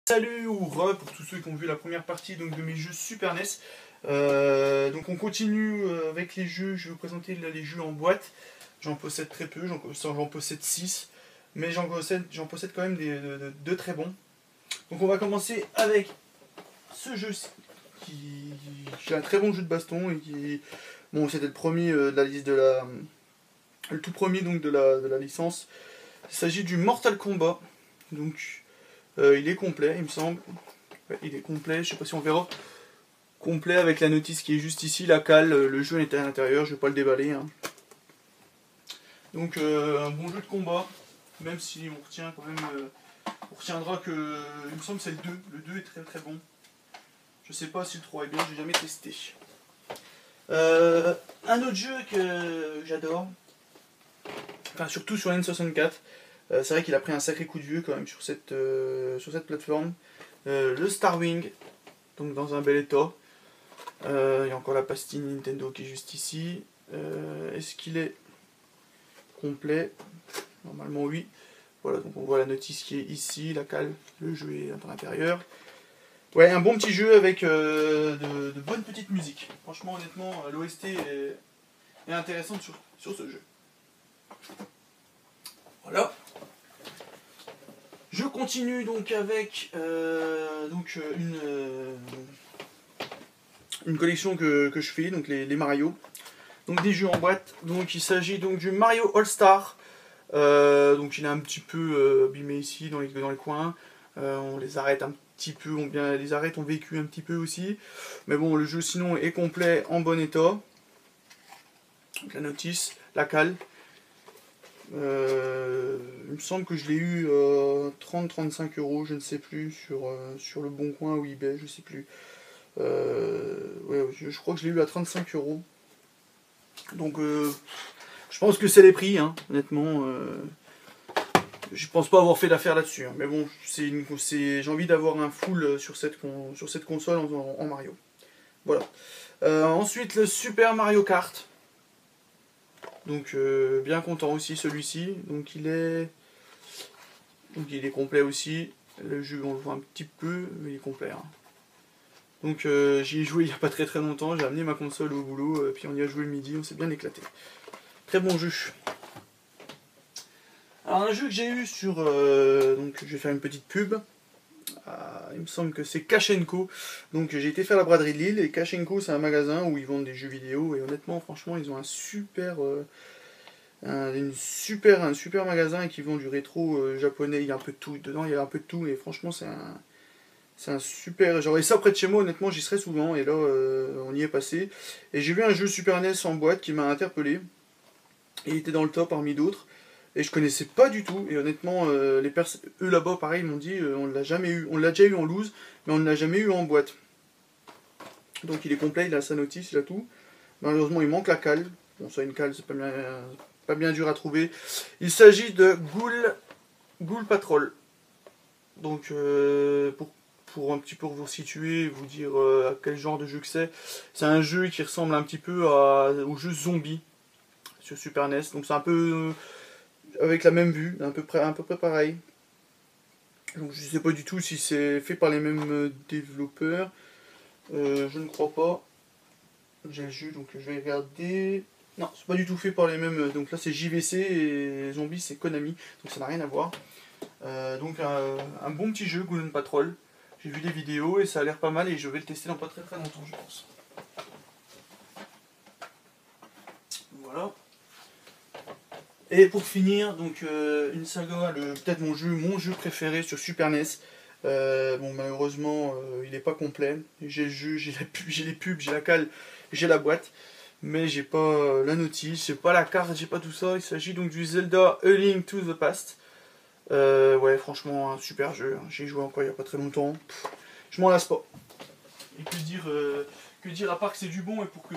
Salut ou re pour tous ceux qui ont vu la première partie donc, de mes jeux Super NES. Donc on continue avec les jeux, je vais vous présenter là, les jeux en boîte. J'en possède très peu, j'en possède 6, mais j'en possède quand même deux très bons. Donc on va commencer avec ce jeu qui est un très bon jeu de baston et qui, bon, c'était le premier de la liste le tout premier donc de la licence. Il s'agit du Mortal Kombat. Donc il est complet, il me semble. Ouais, il est complet, je sais pas si on verra. Complet avec la notice qui est juste ici, la cale, le jeu est à l'intérieur, je vais pas le déballer. Hein. Donc un bon jeu de combat, même si on retient quand même. On retiendra que. Il me semble que c'est le 2. Le 2 est très très bon. Je sais pas si le 3 est bien, j'ai jamais testé. Un autre jeu que j'adore, enfin surtout sur N64, c'est vrai qu'il a pris un sacré coup de vieux quand même sur cette plateforme. Le Starwing, donc dans un bel état. Il y a encore la pastille Nintendo qui est juste ici. Est-ce qu'il est complet? Normalement oui. Voilà, donc on voit la notice qui est ici, la cale, le jeu est à l'intérieur. Ouais, un bon petit jeu avec de bonnes petites musiques. Franchement, honnêtement, l'OST est intéressante sur ce jeu. Voilà. Je continue donc avec une collection que je fais, donc les Mario. Donc des jeux en boîte. Donc il s'agit donc du Mario All Star. Donc il est un petit peu abîmé ici dans les coins. On les arrête un petit peu, les arrêts ont vécu un petit peu aussi. Mais bon, le jeu sinon est complet, en bon état. Donc la notice, la cale. Il me semble que je l'ai eu 30-35 €, je ne sais plus, sur le Bon Coin ou eBay, je sais plus. Ouais, je crois que je l'ai eu à 35 €. Donc je pense que c'est les prix, hein, honnêtement. Je pense pas avoir fait d'affaire là-dessus. Hein, mais bon, j'ai envie d'avoir un full sur cette console en Mario. Voilà. Ensuite, le Super Mario Kart. Donc bien content aussi celui-ci. Donc il est complet aussi. Le jeu on le voit un petit peu, mais il est complet. Hein. Donc j'y ai joué il n'y a pas très très longtemps. J'ai amené ma console au boulot, puis on y a joué le midi, on s'est bien éclaté. Très bon jeu. Alors un jeu que j'ai eu sur... donc je vais faire une petite pub. Il me semble que c'est Cash & Co. Donc j'ai été faire la braderie de Lille et Cash & Co c'est un magasin où ils vendent des jeux vidéo et honnêtement franchement ils ont un super magasin et qui vend du rétro japonais. Il y a un peu de tout dedans, il y a un peu de tout et franchement c'est un super... J'aurais ça près de chez moi, honnêtement j'y serais souvent et là on y est passé. Et j'ai vu un jeu Super NES en boîte qui m'a interpellé. Et il était dans le top parmi d'autres. Et je connaissais pas du tout. Et honnêtement, eux là-bas, pareil, ils m'ont dit on l'a jamais eu. On l'a déjà eu en loose, mais on ne l'a jamais eu en boîte. Donc il est complet, il a sa notice, il a tout. Malheureusement, il manque la cale. Bon, ça, une cale, c'est pas bien dur à trouver. Il s'agit de Ghoul Patrol. Donc, pour un petit peu vous situer, vous dire à quel genre de jeu que c'est un jeu qui ressemble un petit peu au jeu Zombie sur Super NES. Donc c'est un peu avec la même vue, à peu près pareil. Donc je sais pas du tout si c'est fait par les mêmes développeurs. Je ne crois pas. J'ai le jeu, donc je vais regarder. Non, c'est pas du tout fait par les mêmes. Donc là c'est JVC et Zombie c'est Konami, donc ça n'a rien à voir. Donc un bon petit jeu, Ghoul Patrol. J'ai vu des vidéos et ça a l'air pas mal et je vais le tester dans pas très très longtemps je pense. Voilà. Et pour finir, donc une saga, peut-être mon jeu préféré sur Super NES. Bon malheureusement il n'est pas complet. J'ai le jeu, j'ai les pubs, j'ai la cale, j'ai la boîte. Mais j'ai pas la notice, j'ai pas la carte, j'ai pas tout ça. Il s'agit donc du Zelda A Link to the Past. Ouais franchement un super jeu. J'ai joué encore il n'y a pas très longtemps. Je m'en lasse pas. Et que dire à part que c'est du bon et pour que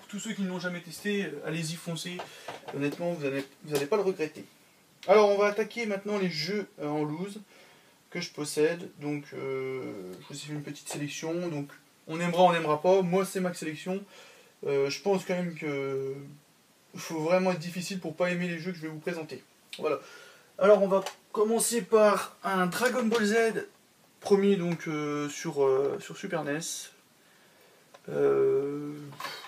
tous ceux qui ne l'ont jamais testé, allez-y foncez. Honnêtement, vous allez pas le regretter. Alors, on va attaquer maintenant les jeux en loose que je possède. Donc, je vous ai fait une petite sélection. Donc, on aimera, on n'aimera pas. Moi, c'est ma sélection. Je pense quand même que faut vraiment être difficile pour pas aimer les jeux que je vais vous présenter. Voilà. Alors, on va commencer par un Dragon Ball Z Premier donc sur Super NES.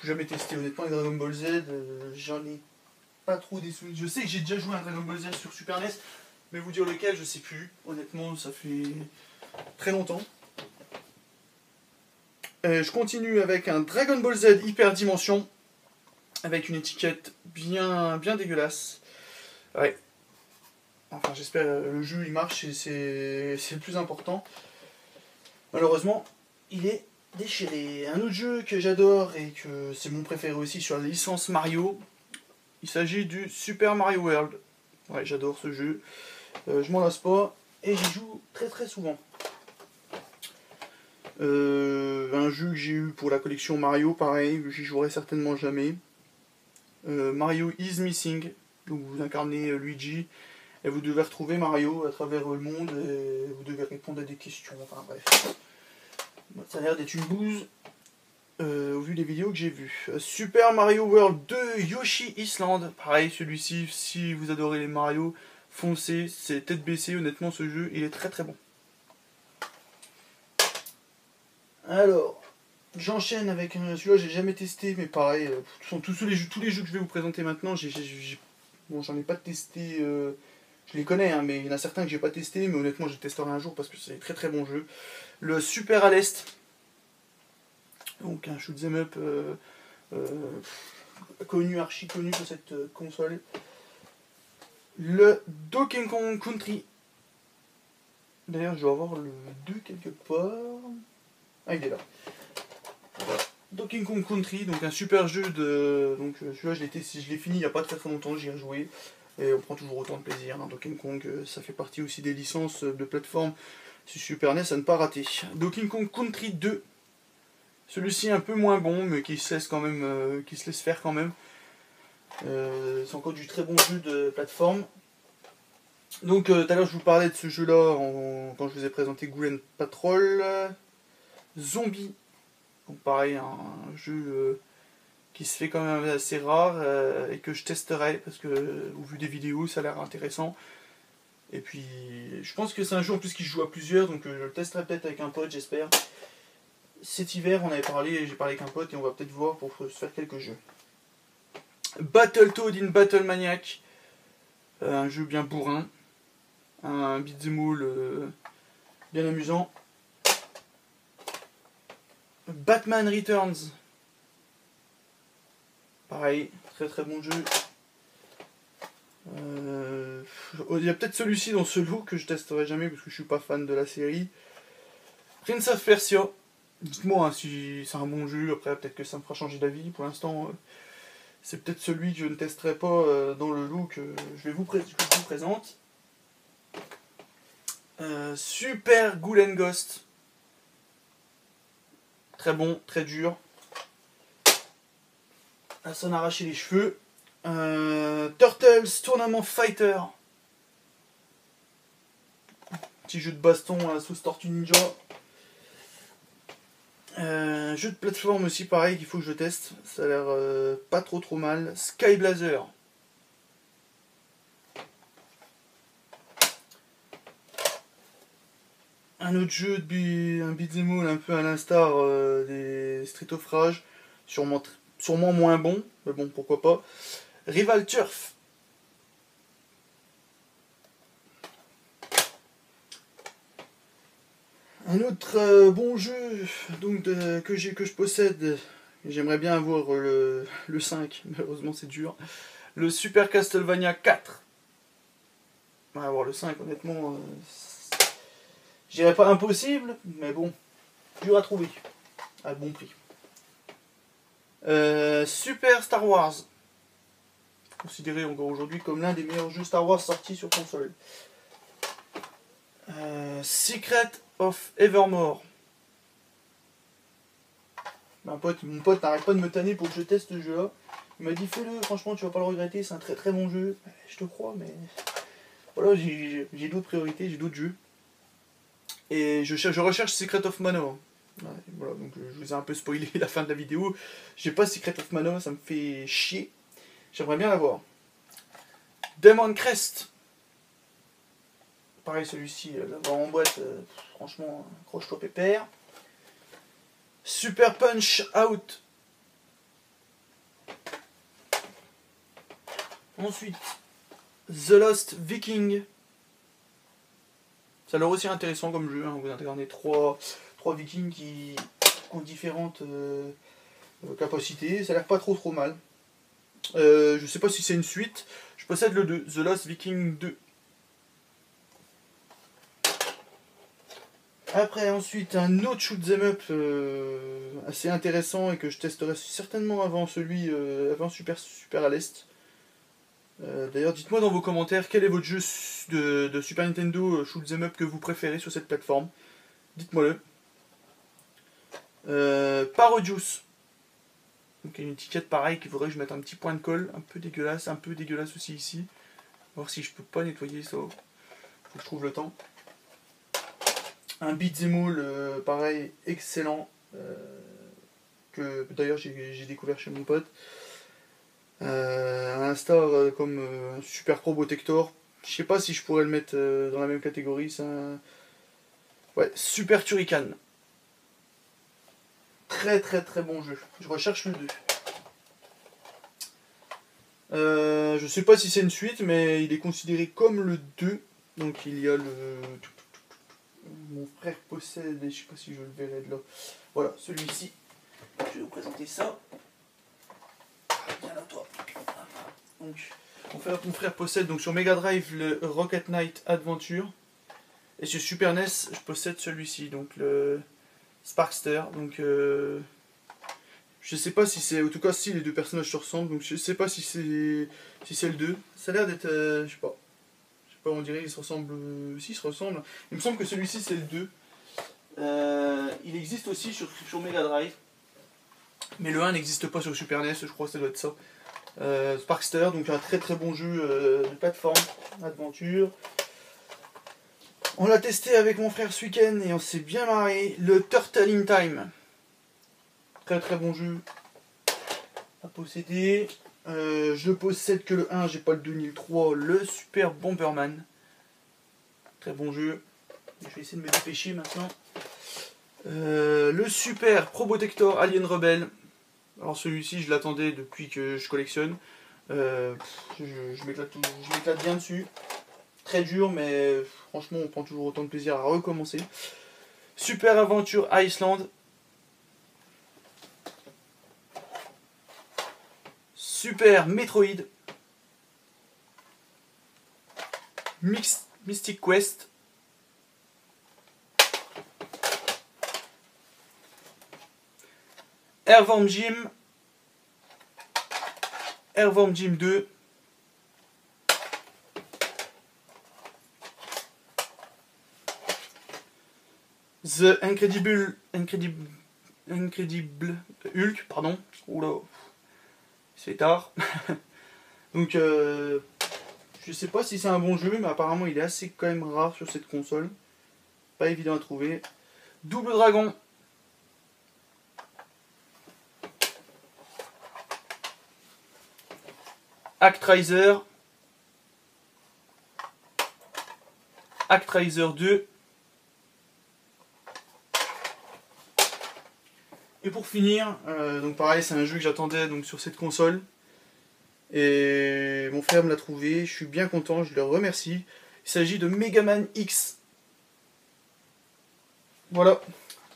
Jamais testé honnêtement les Dragon Ball Z, j'en ai pas trop des souvenirs. Je sais que j'ai déjà joué à un Dragon Ball Z sur Super NES, mais vous dire lequel je sais plus. Honnêtement ça fait très longtemps. Je continue avec un Dragon Ball Z Hyper Dimension, avec une étiquette bien dégueulasse. Ouais. Enfin j'espère le jeu il marche et c'est le plus important. Malheureusement il est déchiré. Un autre jeu que j'adore et que c'est mon préféré aussi sur la licence Mario, il s'agit du Super Mario World. Ouais, j'adore ce jeu. Je m'en lasse pas et j'y joue très souvent. Un jeu que j'ai eu pour la collection Mario, pareil, j'y jouerai certainement jamais. Mario is Missing, donc vous incarnez Luigi et vous devez retrouver Mario à travers le monde et vous devez répondre à des questions. Enfin bref. Ça a l'air d'être une bouse au vu des vidéos que j'ai vues. Super Mario World 2 Yoshi Island. Pareil, celui-ci, si vous adorez les Mario, foncez, c'est tête baissée. Honnêtement, ce jeu, il est très bon. Alors, j'enchaîne avec celui-là, j'ai jamais testé, mais pareil, tous les jeux que je vais vous présenter maintenant, bon, j'en ai pas testé. Je les connais, hein, mais il y en a certains que j'ai pas testé, mais honnêtement, je testerai un jour parce que c'est très bon jeu. Le Super à l'Est, donc un shoot'em up archi connu sur cette console. Le Donkey Kong Country. D'ailleurs, je dois avoir le 2 quelque part. Ah, il est là. Voilà. Donkey Kong Country, donc un super jeu de. Donc celui-là, je l'ai fini il n'y a pas très longtemps, j'y ai joué. Et on prend toujours autant de plaisir. Hein. Donkey Kong, ça fait partie aussi des licences de plateforme sur Super NES à ne pas rater. Donkey Kong Country 2. Celui-ci un peu moins bon, mais qui se laisse faire quand même. C'est encore du très bon jeu de plateforme. Donc tout à l'heure je vous parlais de ce jeu-là quand je vous ai présenté Ghoul Patrol. Zombie. Donc pareil, un jeu qui se fait quand même assez rare et que je testerai parce que au vu des vidéos ça a l'air intéressant. Et puis je pense que c'est un jeu en plus qui se joue à plusieurs, donc je le testerai peut-être avec un pote, j'espère. Cet hiver on avait parlé, j'ai parlé avec un pote et on va peut-être voir pour se faire quelques jeux. Battletoad in Battle Maniac, un jeu bien bourrin, un beat'em all bien amusant. Batman Returns, pareil, très bon jeu. Il y a peut-être celui-ci dans ce lot que je testerai jamais parce que je suis pas fan de la série. Prince of Persia, dites-moi hein, si c'est un bon jeu, après peut-être que ça me fera changer d'avis. Pour l'instant, c'est peut-être celui que je ne testerai pas dans le lot que je vous présente. Super Ghoul Ghost, très bon, très dur. À s'en arracher les cheveux. Turtles Tournament Fighter, petit jeu de baston à la sauce Tortue Ninja. Jeu de plateforme aussi pareil qu'il faut que je teste, ça a l'air pas trop mal. Sky Blazer. Un autre jeu, un beat'em all un peu à l'instar des Street of Rage, sûrement moins bon, mais bon pourquoi pas. Rival Turf. Un autre bon jeu donc que je possède, j'aimerais bien avoir le 5, malheureusement c'est dur. Le Super Castlevania 4. Ouais, avoir le 5 honnêtement, je dirais pas impossible, mais bon, dur à trouver, à bon prix. Super Star Wars, considéré encore aujourd'hui comme l'un des meilleurs jeux Star Wars sortis sur console. Secret of Evermore. Mon pote n'arrête pas de me tanner pour que je teste ce jeu là. Il m'a dit fais-le, franchement tu vas pas le regretter, c'est un très bon jeu. Je te crois, mais voilà, j'ai d'autres priorités, j'ai d'autres jeux. Et je recherche Secret of Mana. Ouais, voilà, donc je vous ai un peu spoilé la fin de la vidéo. J'ai pas Secret of Mana, ça me fait chier. J'aimerais bien l'avoir. Demon Crest. Pareil, celui-ci, l'avoir en boîte, franchement, accroche-toi pépère. Super Punch Out. Ensuite, The Lost Viking. Ça a l'air aussi intéressant comme jeu. Hein. Vous incarnez trois vikings qui ont différentes capacités. Ça a l'air pas trop mal. Je sais pas si c'est une suite. Je possède le 2, The Lost Viking 2. Après, ensuite, un autre shoot'em up assez intéressant et que je testerai certainement avant celui avant Super à l'Est. D'ailleurs, dites-moi dans vos commentaires quel est votre jeu de Super Nintendo shoot'em up que vous préférez sur cette plateforme. Dites-moi le. Parodius. Donc il y a une étiquette pareille qu'il faudrait que je mette un petit point de colle, un peu dégueulasse aussi ici. Voir si je peux pas nettoyer ça. Faut que je trouve le temps. Un beat'em all pareil, excellent. Que d'ailleurs j'ai découvert chez mon pote. Un star comme un Super Pro Protector. Je sais pas si je pourrais le mettre dans la même catégorie. C'est un... Ouais, Super Turrican. Très bon jeu. Je recherche le 2. Je sais pas si c'est une suite, mais il est considéré comme le 2. Donc il y a le... Mon frère possède, et je sais pas si je le verrai de là. Voilà, celui-ci. Je vais vous présenter ça. Viens là, toi. Donc, mon frère possède donc sur Mega Drive le Rocket Knight Adventure. Et sur Super NES, je possède celui-ci, donc le Sparkster. Donc, je sais pas si c'est. En tout cas, si les deux personnages se ressemblent. Donc, je sais pas si c'est le 2. Ça a l'air d'être. Je sais pas. On dirait qu'ils se ressemblent. Si, ils se ressemblent. Il me semble que celui-ci c'est le 2. Il existe aussi sur Mega Drive. Mais le 1 n'existe pas sur Super NES, je crois que ça doit être ça. Sparkster, donc un très bon jeu de plateforme, aventure. On l'a testé avec mon frère ce week-end et on s'est bien marré. Le Turtle in Time. Très bon jeu à posséder. Je possède que le 1, j'ai pas le 2 ni le 3. Le Super Bomberman. Très bon jeu. Je vais essayer de me dépêcher maintenant. Le Super Pro Protector Alien Rebelle. Alors celui-ci, je l'attendais depuis que je collectionne. Je m'éclate bien dessus. Très dur, mais franchement, on prend toujours autant de plaisir à recommencer. Super Aventure Iceland. Super Metroid. Mystic Quest. Earthworm Jim. Earthworm Jim 2. The Incredible Hulk, pardon. Oula, c'est tard. Donc, je sais pas si c'est un bon jeu, mais apparemment il est assez quand même rare sur cette console. Pas évident à trouver. Double Dragon. Actraiser. Actraiser 2. Et pour finir, donc pareil, c'est un jeu que j'attendais donc sur cette console. Et mon frère me l'a trouvé, je suis bien content, je le remercie. Il s'agit de Mega Man X. Voilà,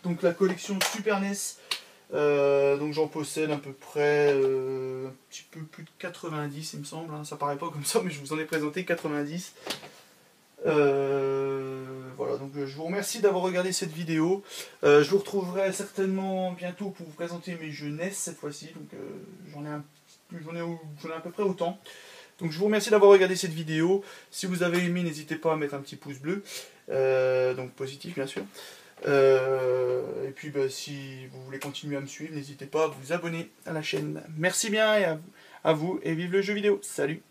donc la collection Super NES. Donc j'en possède à peu près un petit peu plus de 90 il me semble, hein. Ça paraît pas comme ça mais je vous en ai présenté 90. Voilà, donc je vous remercie d'avoir regardé cette vidéo. Je vous retrouverai certainement bientôt pour vous présenter mes jeux NES cette fois-ci. Donc j'en ai à peu près autant. Donc je vous remercie d'avoir regardé cette vidéo. Si vous avez aimé, n'hésitez pas à mettre un petit pouce bleu. Donc positif bien sûr. Et puis si vous voulez continuer à me suivre, n'hésitez pas à vous abonner à la chaîne. Merci bien et à vous et vive le jeu vidéo. Salut!